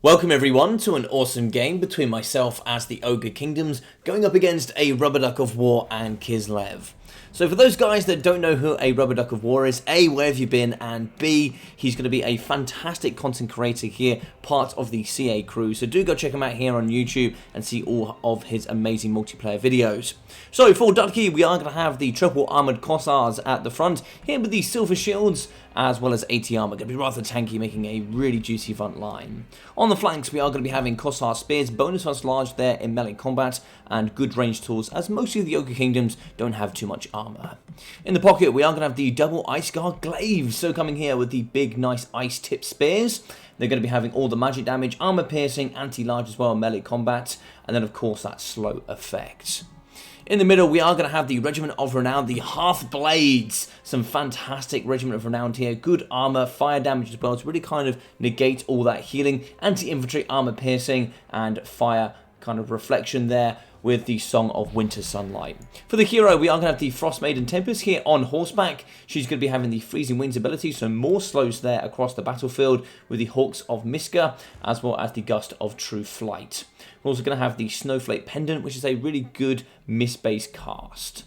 Welcome everyone to an awesome game between myself as the Ogre Kingdoms going up against a Rubber Duck of War and Kislev. So for those guys that don't know who a Rubber Duck of War is, A, where have you been, and B, he's going to be a fantastic content creator here, part of the CA crew, so do go check him out here on YouTube and see all of his amazing multiplayer videos. So for Ducky, we are going to have the triple armoured Cossars at the front, here with the silver shields, as well as 80 armor. Going to be rather tanky, making a really juicy front line. On the flanks, we are going to be having Kossar spears, bonus plus large there in melee combat, and good range tools, as most of the Ogre Kingdoms don't have too much armor. In the pocket, we are going to have the double ice guard glaives, so coming here with the big, nice ice tip spears. They're going to be having all the magic damage, armor piercing, anti-large as well, melee combat, and then of course that slow effect. In the middle, we are going to have the Regiment of Renown, the Half Blades. Some fantastic Regiment of Renown here. Good armor, fire damage as well to really kind of negate all that healing. Anti-infantry, armor piercing, and fire kind of reflection there with the Song of Winter Sunlight. For the hero, we are going to have the Frost Maiden Tempest here on horseback. She's going to be having the Freezing Winds ability, so more slows there across the battlefield with the Hawks of Miska, as well as the Gust of True Flight. We're also going to have the Snowflake Pendant, which is a really good mist-based cast.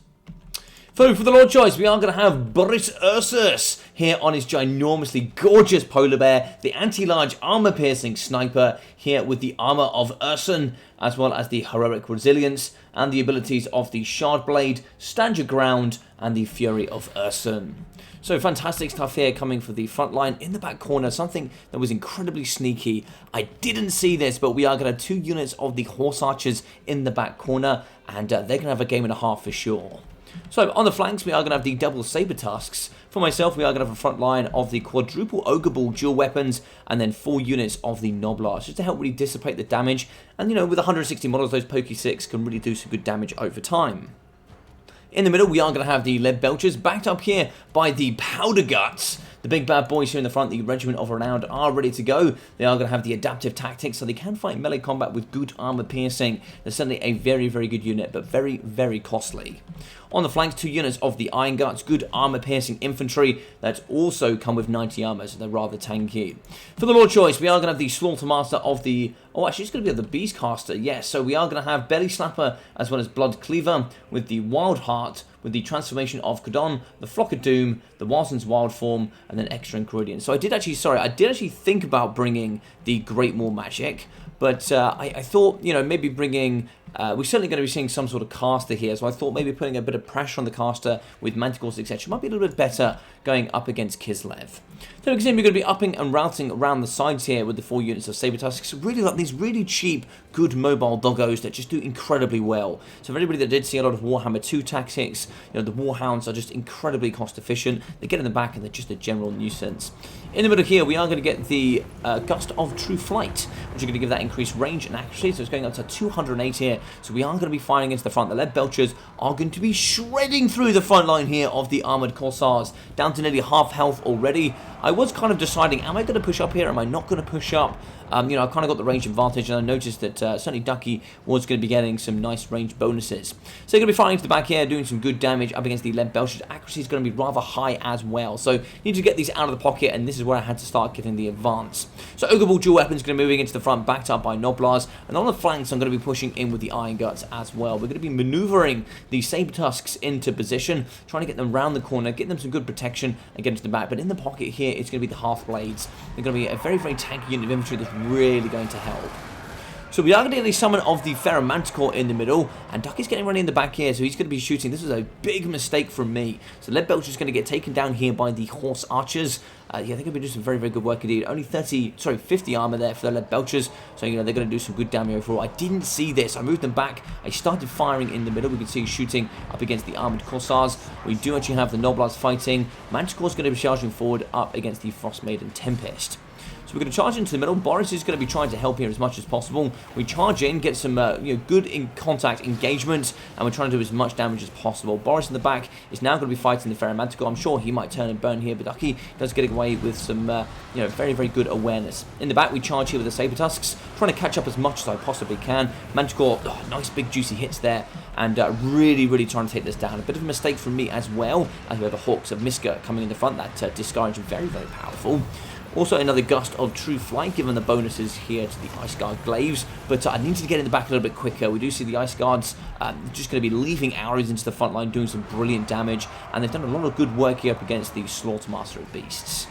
So for the Lord Choice, we are going to have Boris Ursus here on his ginormously gorgeous polar bear, the anti-large armor-piercing sniper here with the armor of Urson, as well as the heroic resilience and the abilities of the Shard Blade, Stand Your Ground, and the Fury of Urson. So fantastic stuff here coming for the front line. In the back corner, something that was incredibly sneaky. I didn't see this, but we are going to have 2 units of the Horse Archers in the back corner, and they're going to have a game and a half for sure. So on the flanks, we are going to have the double saber tusks. For myself, we are going to have a front line of the quadruple Ogre Ball dual weapons, and then 4 units of the Noblars, just to help really dissipate the damage. And you know, with 160 models, those Poke 6 can really do some good damage over time. In the middle, we are going to have the Lead Belchers, backed up here by the Powder Guts. The big bad boys here in the front, the Regiment of Renown, are ready to go. They are going to have the adaptive tactics, so they can fight melee combat with good armor piercing. They're certainly a very, very good unit, but very, very costly. On the flanks, 2 units of the Iron Guts, good armor piercing infantry that also come with 90 armor, so they're rather tanky. For the Lord Choice, we are going to have the Slaughtermaster of the... Oh, actually, it's going to be the Beastcaster, yes. So we are going to have Belly Slapper as well as Blood Cleaver with the Wild Heart, with the transformation of Kodon, the Flock of Doom, the Warson's Wild Form, and then extra ingredients. So I did actually think about bringing the Great War Magic, but I thought, you know, maybe bringing... we're certainly going to be seeing some sort of caster here, so I thought maybe putting a bit of pressure on the caster with Manticores, etc. might be a little bit better going up against Kislev. So we're going to be upping and routing around the sides here with the 4 units of Saber Tusks. Really like these really cheap, good mobile doggos that just do incredibly well. So for anybody that did see a lot of Warhammer 2 tactics, you know, the Warhounds are just incredibly cost efficient. They get in the back and they're just a general nuisance. In the middle here, we are going to get the Gust of True Flight, which is going to give that increased range and accuracy. So it's going up to 208 here. So we are going to be firing against the front. The Lead Belchers are going to be shredding through the front line here of the Armoured Corsairs, down to nearly half health already. I was kind of deciding, am I going to push up here? Am I not going to push up? You know, I kind of got the range advantage, and I noticed that certainly Ducky was going to be getting some nice range bonuses. So they're going to be firing to the back here, doing some good damage up against the Lead Belchers. Accuracy is going to be rather high as well. So you need to get these out of the pocket, and this is where I had to start getting the advance. So Ogre Ball dual weapons going to be moving into the front, backed up by Noblars. And on the flanks, I'm going to be pushing in with the Iron Guts as well. We're going to be maneuvering the Saber Tusks into position, trying to get them round the corner, get them some good protection, and get into the back. But in the pocket here, it's going to be the Half Blades. They're going to be a very, very tanky unit of infantry that's really going to help. So we are going to get the summon of the Manticore in the middle, and Ducky's getting ready in the back here, so he's going to be shooting. This was a big mistake from me. So Lead Belcher's going to get taken down here by the Horse Archers. Yeah, they're going to be doing some very, very good work indeed. Only 50 armor there for the Lead Belchers, so you know they're going to do some good damage overall. I didn't see this. I moved them back. I started firing in the middle. We can see shooting up against the Armored Corsairs. We do actually have the Noblars fighting. Manticore's going to be charging forward up against the Frost Maiden Tempest. So we're going to charge into the middle. Boris is going to be trying to help here as much as possible. We charge in, get some good in contact engagement, and we're trying to do as much damage as possible. Boris in the back is now going to be fighting the Manticore. I'm sure he might turn and burn here, but Ducky does get away with some very, very good awareness. In the back, we charge here with the Saber Tusks, trying to catch up as much as I possibly can. Manticore, nice big juicy hits there, and really, really trying to take this down. A bit of a mistake from me as well, as we have the Hawks of Miska coming in the front. That discouraged, very, very powerful. Also another gust of true flight, given the bonuses here to the Ice Guard glaives, but I need to get in the back a little bit quicker. We do see the Ice Guards just going to be leaving arrows into the front line, doing some brilliant damage, and they've done a lot of good work here up against the Slaughtermaster of Beasts.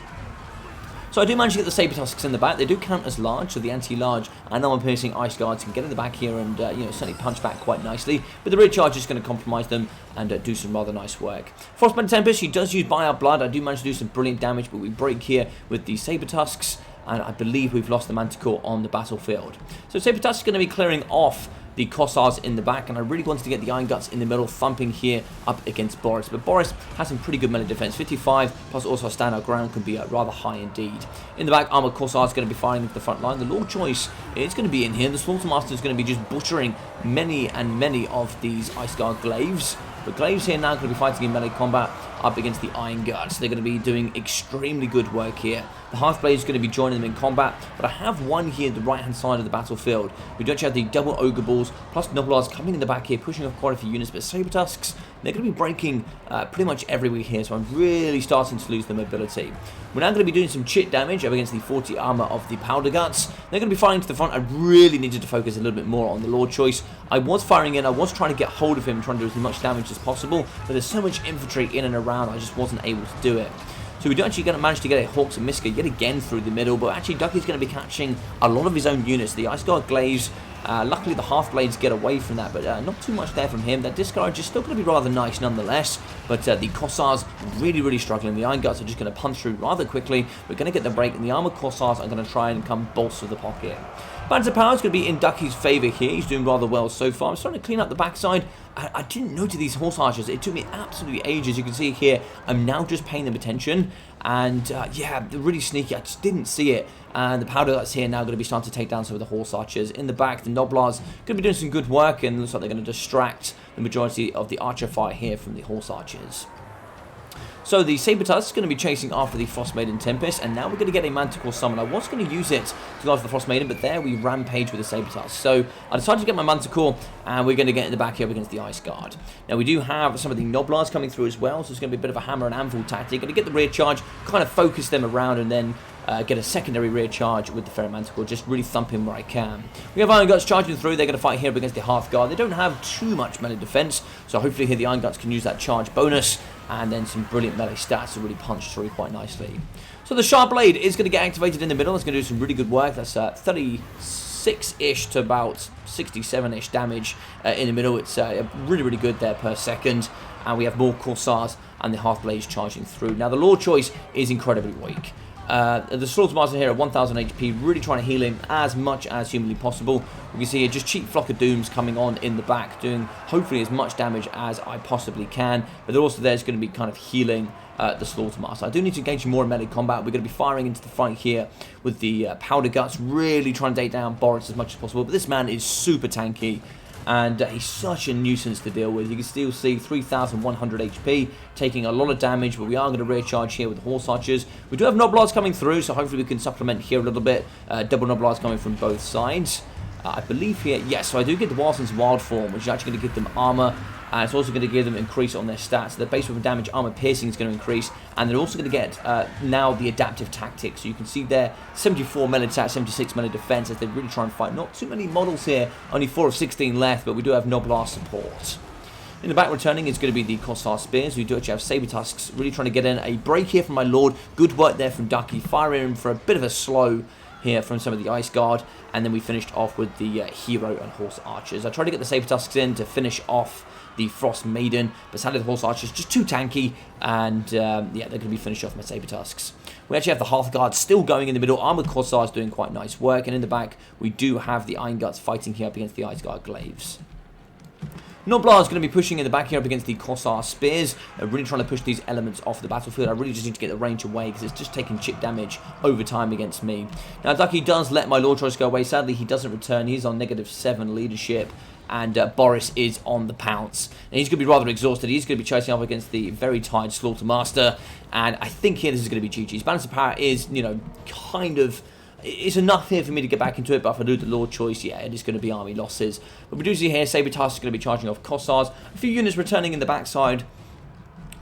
So I do manage to get the Saber Tusks in the back. They do count as large, so the anti-large and armor-piercing Ice Guards can get in the back here and certainly punch back quite nicely. But the rear charge is going to compromise them and do some rather nice work. Frostbite Tempest, she does use Buyout Blood. I do manage to do some brilliant damage, but we break here with the Saber Tusks, and I believe we've lost the Manticore on the battlefield. So Saber Tusk is going to be clearing off the Kossars in the back, and I really wanted to get the Iron Guts in the middle, thumping here up against Boris. But Boris has some pretty good melee defense, 55, plus also standout ground can be rather high indeed. In the back, Armored Kossar is going to be firing into the front line. The Lord Choice is going to be in here. The Slaughtermaster is going to be just butchering many and many of these Ice Guard glaives. But glaives here now going to be fighting in melee combat up against the Iron Guards. They're going to be doing extremely good work here. The Hearthblade is going to be joining them in combat, but I have one here at the right-hand side of the battlefield. We do actually have the double Ogre Balls, plus Noblars coming in the back here, pushing off quite a few units, but Saber Tusks, they're going to be breaking pretty much everywhere here, so I'm really starting to lose their mobility. We're now going to be doing some chit damage up against the 40 armor of the Powder Guts. They're going to be firing to the front. I really needed to focus a little bit more on the Lord Choice. I was firing in, I was trying to get hold of him, trying to do as much damage as possible, but there's so much infantry in and around, I just wasn't able to do it. So we do actually going to manage to get a Hawks and Miska yet again through the middle, but actually Ducky's going to be catching a lot of his own units. The Ice Guard glaives, luckily the Half-Blades get away from that, but not too much there from him. That Discourage is still going to be rather nice nonetheless, but the Kossars really struggling. The Iron Guts are just going to punch through rather quickly. We're going to get the break, and the Armored Kossars are going to try and come bolster the pocket. Bands Power is going to be in Ducky's favour here. He's doing rather well so far. I'm starting to clean up the backside. I didn't notice these horse archers. It took me absolutely ages. You can see here, I'm now just paying them attention. And yeah, they're really sneaky. I just didn't see it. And the Powder that's here now going to be starting to take down some of the horse archers. In the back, the Noblars going to be doing some good work, and looks like they're going to distract the majority of the archer fire here from the horse archers. So the Saber Tusk is going to be chasing after the Frost Maiden Tempest, and now we're going to get a Manticore summon. I was going to use it to go after the Frost Maiden, but there we rampage with the Saber Tusk. So I decided to get my Manticore, and we're going to get in the back here up against the Ice Guard. Now we do have some of the Noblars coming through as well, so it's going to be a bit of a hammer and anvil tactic. Going to get the rear charge, kind of focus them around, and then get a secondary rear charge with the Ferret Manticore, just really thump him where I can. We have Iron Guts charging through. They're going to fight here up against the Hearth Guard. They don't have too much melee defense, so hopefully here the Iron Guts can use that charge bonus and then some brilliant melee stats to really punch through quite nicely. So the Sharp Blade is going to get activated in the middle. It's going to do some really good work. That's 36-ish to about 67-ish damage in the middle. It's really good there per second. And we have more Corsairs and the Hearthblades charging through. Now the Lord Choice is incredibly weak. The Slaughtermaster here at 1000 HP, really trying to heal him as much as humanly possible. You can see here just cheap Flock of Dooms coming on in the back, doing hopefully as much damage as I possibly can. But they're also there's going to be kind of healing the Slaughtermaster. I do need to engage more in melee combat. We're going to be firing into the fight here with the Powder Guts, really trying to take down Boris as much as possible. But this man is super tanky, and he's such a nuisance to deal with. You can still see 3100 HP, taking a lot of damage, but we are going to rear charge here with the Horse Archers. We do have Noblars coming through, so hopefully we can supplement here a little bit. Double Noblars coming from both sides. I believe here, yes, so I do get the Wilson's Wild Form, which is actually going to give them armor, and it's also going to give them increase on their stats. So their base weapon damage, armor piercing is going to increase, and they're also going to get now the adaptive tactics. So you can see there 74 melee attack, 76 melee defense as they really try and fight. Not too many models here, only 4 of 16 left, but we do have Noblar support. In the back returning is going to be the Kossar Spears. We do actually have Saber Tusks really trying to get in a break here from my Lord. Good work there from Ducky, firing him for a bit of a slow here from some of the Ice Guard, and then we finished off with the Hero and Horse Archers. I tried to get the Saber Tusks in to finish off the Frost Maiden, but sadly the Horse Archers just too tanky, and yeah, they're going to be finished off my Saber Tusks. We actually have the Hearth Guard still going in the middle. Armored Corsairs doing quite nice work, and in the back we do have the Iron Guts fighting here up against the Ice Guard glaives. Noblar is going to be pushing in the back here up against the Kossar Spears. They're really trying to push these elements off the battlefield. I really just need to get the range away because it's just taking chip damage over time against me. Now, Ducky does let my Lord Choice go away. Sadly, he doesn't return. He's on -7 leadership. And Boris is on the pounce. And he's going to be rather exhausted. He's going to be chasing up against the very tired Slaughtermaster. And I think here this is going to be GG's. Balance of power is, you know, kind of... It's enough here for me to get back into it, but if I do the Lord Choice, yeah, it is going to be army losses. But we do see here, Saber Tusk is going to be charging off Kossars. A few units returning in the backside.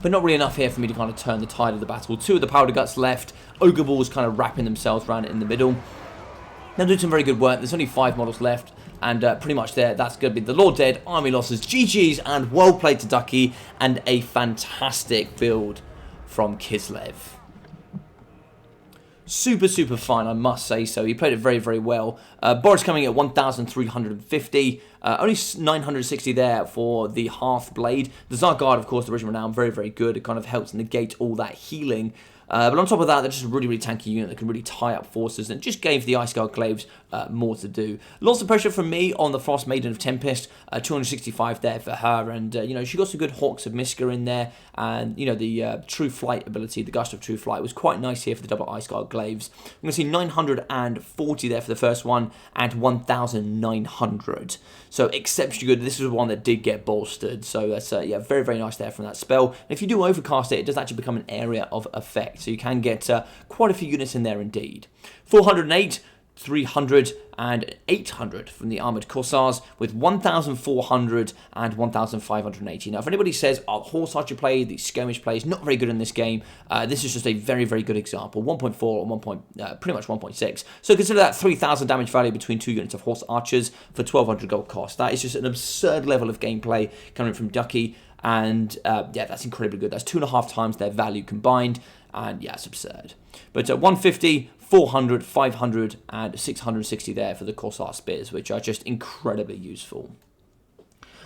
but not really enough here for me to kind of turn the tide of the battle. 2 of the powder guts left. Ogre balls kind of wrapping themselves around it in the middle. They're doing some very good work. There's only 5 models left, and pretty much there, that's going to be the Lord dead, army losses, GG's, and well played to Ducky, and a fantastic build from Kislev. Super, super fine, I must say so. He played it very, very well. Boris coming at 1,350. Only 960 there for the Hearth Blade. The Zargard, of course, the original renown, very, very good. It kind of helps negate all that healing. But on top of that, they're just a really, really tanky unit that can really tie up forces, and it just gave the Ice Guard Glaives more to do. Lots of pressure from me on the Frost Maiden of Tempest, 265 there for her, and you know, she got some good Hawks of Miska in there, and you know, the True Flight ability, the Gust of True Flight, was quite nice here for the double Ice Guard Glaives. I'm going to see 940 there for the first one, and 1,900. So exceptionally good. This is one that did get bolstered, so that's yeah, very, very nice there from that spell. And if you do overcast it, it does actually become an area of effect, so you can get quite a few units in there indeed. 408, 300, and 800 from the Armoured Corsairs, with 1,400 and 1,580. Now, if anybody says, oh, Horse Archer play, the Skirmish play is not very good in this game, this is just a very, very good example. 1.4 or pretty much 1.6. So consider that 3,000 damage value between 2 units of Horse Archers for 1,200 gold cost. That is just an absurd level of gameplay coming from Ducky, and yeah, that's incredibly good. That's 2.5 times their value combined, and yeah, it's absurd. But 150, 400, 500, and 660 there for the Corsair Spears, which are just incredibly useful.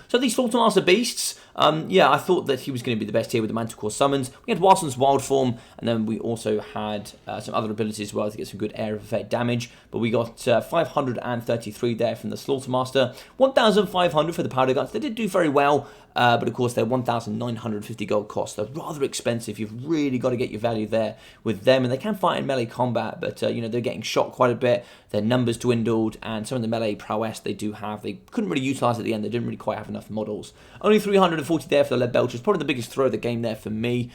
So these Slaughtermaster Beasts, yeah, I thought that he was going to be the best here with the Manticore Summons. We had Warson's Wild Form, and then we also had some other abilities as well to get some good area of effect damage. But we got 533 there from the Slaughtermaster, 1,500 for the Powder Guns. They did do very well, but of course they're 1,950 gold cost. They're rather expensive. You've really got to get your value there with them, and they can fight in melee combat, but you know, they're getting shot quite a bit. Their numbers dwindled, and some of the melee prowess they do have, they couldn't really utilize at the end. They didn't really quite have enough models. Only 340 there for the Lead Belchers, probably the biggest throw of the game there for me.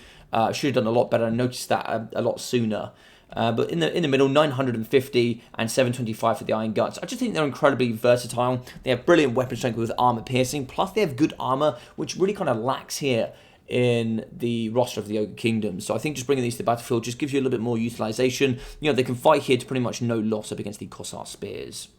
Should have done a lot better. I noticed that a lot sooner. But in the middle, 950 and 725 for the Iron Guts. I just think they're incredibly versatile. They have brilliant weapon strength with armor piercing, plus they have good armor, which really kind of lacks here in the roster of the Ogre Kingdom. So I think just bringing these to the battlefield just gives you a little bit more utilization. You know, they can fight here to pretty much no loss up against the Corsair Spears.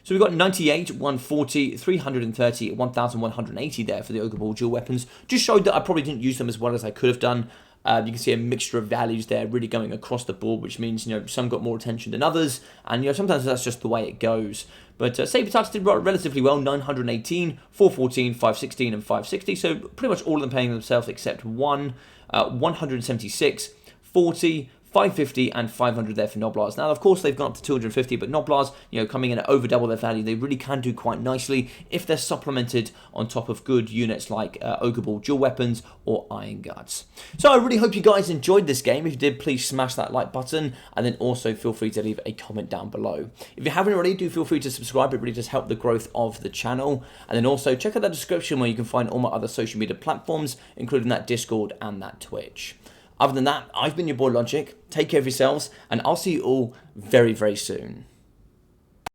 So we've got 98, 140, 330, 1,180 there for the Ogre Ball dual weapons. Just showed that I probably didn't use them as well as I could have done. You can see a mixture of values there really going across the board, which means, you know, some got more attention than others, and, you know, sometimes that's just the way it goes. But Saber Tusk did relatively well, 918, 414, 516, and 560, so pretty much all of them paying themselves except one, 176, 40, 550 and 500 there for Noblars. Now, of course, they've gone up to 250, but Noblars, you know, coming in at over double their value, they really can do quite nicely if they're supplemented on top of good units like Ogre Ball dual weapons or Iron Guts. So I really hope you guys enjoyed this game. If you did, please smash that like button, and then also feel free to leave a comment down below. If you haven't already, do feel free to subscribe. It really does help the growth of the channel. And then also check out that description where you can find all my other social media platforms, including that Discord and that Twitch. Other than that, I've been your boy Logic. Take care of yourselves, and I'll see you all very, very soon.